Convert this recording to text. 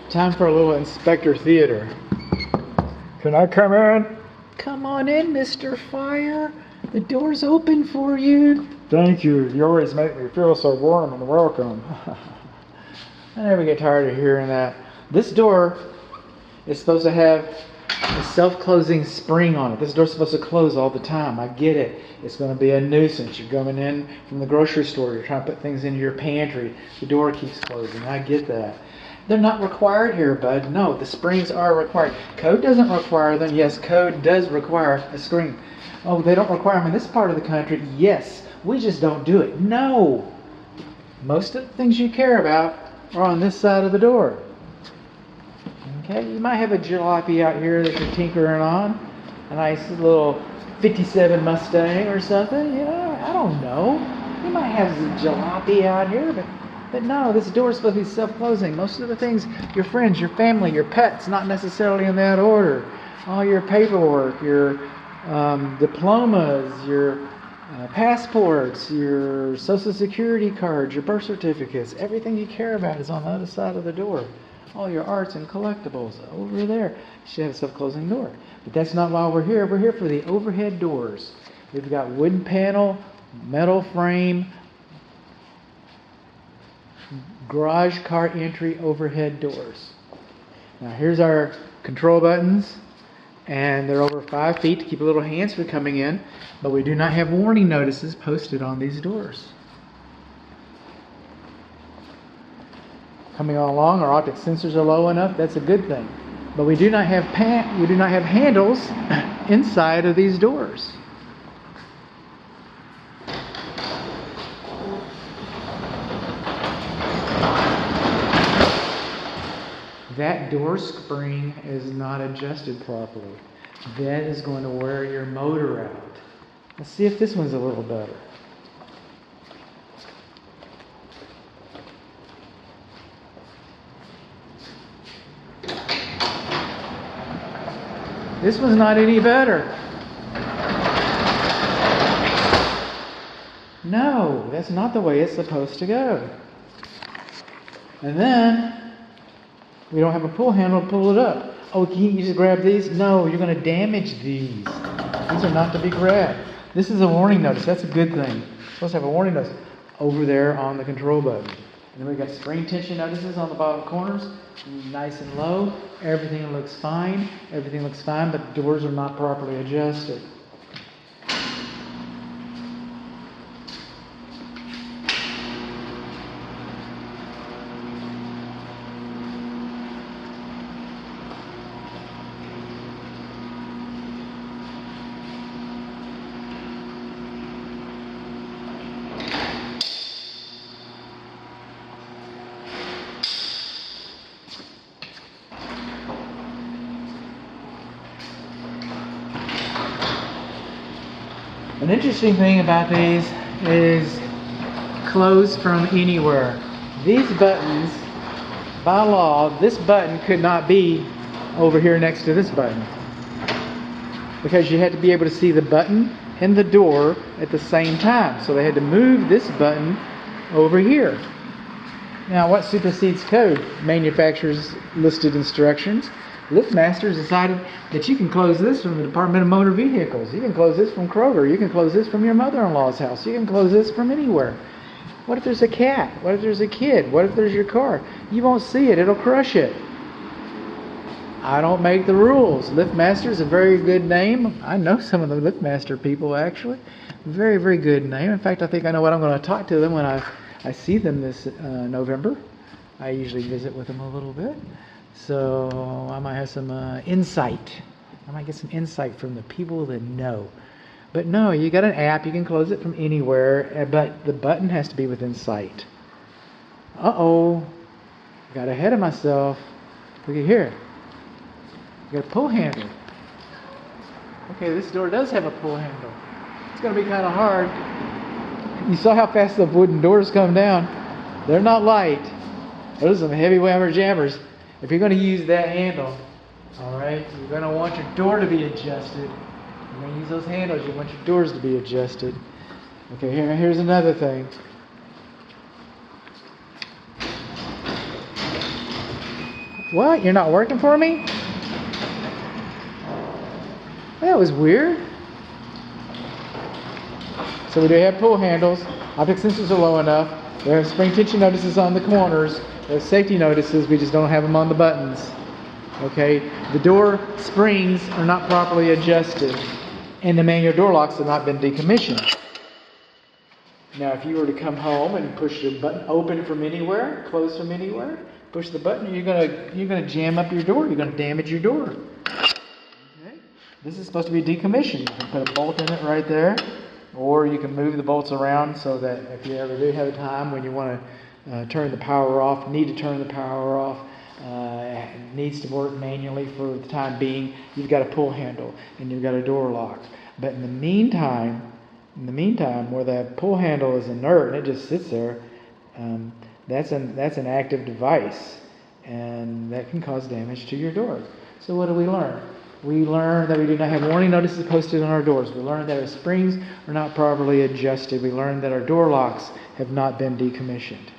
Time for a little Inspector Theater. Can I come in? Come on in, Mr. Fire. The door's open for you. Thank you. You always make me feel so warm and welcome. I never get tired of hearing that. This door is supposed to have a self-closing spring on it. This door's supposed to close all the time. I get it. It's going to be a nuisance. You're coming in from the grocery store. You're trying to put things into your pantry. The door keeps closing. I get that. They're not required here, bud. No, the springs are required. Code doesn't require them. Yes, code does require a screen. Oh, they don't require them in this part of the country. Yes, we just don't do it. No. Most of the things you care about are on this side of the door. Okay, you might have a jalopy out here that you're tinkering on. A nice little 57 Mustang or something. You know, I don't know. You might have some jalopy out here, but no, this door is supposed to be self-closing. Most of the things, your friends, your family, your pets, not necessarily in that order. All your paperwork, your diplomas, your passports, your social security cards, your birth certificates, everything you care about is on the other side of the door. All your arts and collectibles over there. You should have a self-closing door. But that's not why we're here. We're here for the overhead doors. We've got wooden panel, metal frame, garage car entry overhead doors. Now here's our control buttons, and they're over 5 feet to keep a little hands from coming in, but we do not have warning notices posted on these doors. Coming all along, our optic sensors are low enough. That's a good thing. But we do not have handles inside of these doors. That door spring is not adjusted properly. That is going to wear your motor out. Let's see if this one's a little better. This one's not any better. No, that's not the way it's supposed to go. And then we don't have a pull handle to pull it up. Oh, can you just grab these? No, you're going to damage these. These are not to be grabbed. This is a warning notice. That's a good thing. You're supposed to have a warning notice over there on the control button. And then we've got spring tension notices on the bottom corners. Nice and low. Everything looks fine. Everything looks fine, but the doors are not properly adjusted. An interesting thing about these is close from anywhere. These buttons, by law, this button could not be over here next to this button, because you had to be able to see the button and the door at the same time. So they had to move this button over here. Now, what supersedes code? Manufacturer's listed instructions. LiftMasters decided that you can close this from the Department of Motor Vehicles. You can close this from Kroger. You can close this from your mother-in-law's house. You can close this from anywhere. What if there's a cat? What if there's a kid? What if there's your car? You won't see it. It'll crush it. I don't make the rules. LiftMaster is a very good name. I know some of the LiftMaster people, actually. Very, very good name. In fact, I think I know what I'm going to talk to them when I see them this November. I usually visit with them a little bit. So I might have some insight. I might get some insight from the people that know. But no, you got an app. You can close it from anywhere, but the button has to be within sight. Uh-oh. Got ahead of myself. Look at here. You got a pull handle. Okay, this door does have a pull handle. It's going to be kind of hard. You saw how fast the wooden doors come down. They're not light. Those are some heavy whammer jammers. If you're going to use that handle, all right, you're going to want your door to be adjusted. You're going to use those handles. You want your doors to be adjusted. Okay, here's another thing. What? You're not working for me? That was weird. So we do have pull handles. Optic sensors are low enough. There are spring tension notices on the corners. There's safety notices. We just don't have them on the buttons. Okay. The door springs are not properly adjusted, and the manual door locks have not been decommissioned. Now, if you were to come home and push the button open from anywhere, close from anywhere, push the button, you're gonna jam up your door. You're gonna damage your door. Okay. This is supposed to be decommissioned. You can put a bolt in it right there, or you can move the bolts around so that if you ever do have a time when you want to turn the power off, need to turn the power off, needs to work manually for the time being, you've got a pull handle and you've got a door lock. But in the meantime, where that pull handle is inert and it just sits there, that's an active device, and that can cause damage to your door. So what do we learn? We learn that we do not have warning notices posted on our doors. We learn that our springs are not properly adjusted. We learn that our door locks have not been decommissioned.